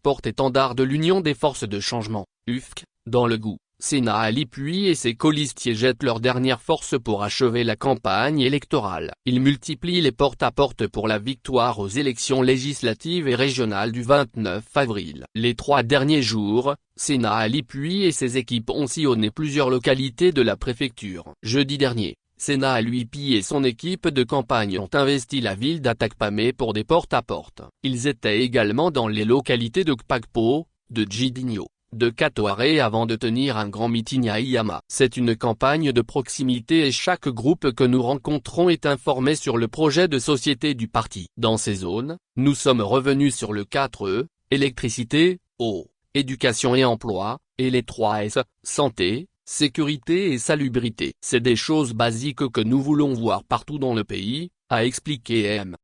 porte-étendard de l'Union des forces de changement, UFC, dans le Goût. Sena Ali Puy et ses colistiers jettent leur dernière force pour achever la campagne électorale. Ils multiplient les porte-à-porte pour la victoire aux élections législatives et régionales du 29 avril. Les 3 derniers jours, Sena Ali Puy et ses équipes ont sillonné plusieurs localités de la préfecture. Jeudi dernier, Sena Ali Puy et son équipe de campagne ont investi la ville d'Atakpamé pour des porte-à-porte. Ils étaient également dans les localités de Kpagpo, de Djidigno, de Katoaré avant de tenir un grand meeting à Iama. C'est une campagne de proximité et chaque groupe que nous rencontrons est informé sur le projet de société du parti. Dans ces zones, nous sommes revenus sur le 4E, électricité, eau, éducation et emploi, et les 3 S, santé, sécurité et salubrité. C'est des choses basiques que nous voulons voir partout dans le pays, a expliqué M.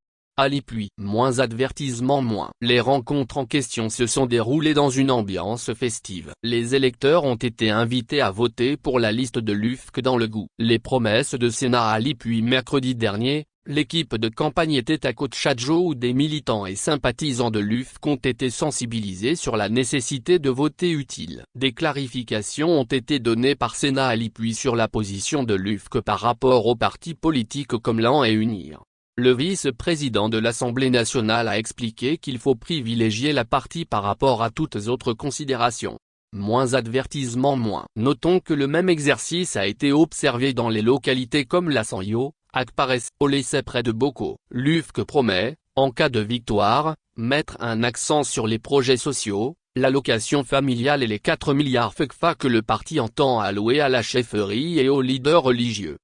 Ali Puy. Moins avertissement. Les rencontres en question se sont déroulées dans une ambiance festive. Les électeurs ont été invités à voter pour la liste de l'UFC dans le Goût. Les promesses de Sena Ali Puy. Mercredi dernier, l'équipe de campagne était à Kotchadjo où des militants et sympathisants de l'UFC ont été sensibilisés sur la nécessité de voter utile. Des clarifications ont été données par Sena Ali Puy sur la position de l'UFC par rapport aux partis politiques comme l'AN et UNIR. Le vice-président de l'Assemblée nationale a expliqué qu'il faut privilégier la partie par rapport à toutes autres considérations. Moins avertissement. Notons que le même exercice a été observé dans les localités comme la Sanyo, Akpares, Olessé près de Boko. L'UFC promet, en cas de victoire, mettre un accent sur les projets sociaux, l'allocation familiale et les 4 milliards FECFA que le parti entend allouer à la chefferie et aux leaders religieux.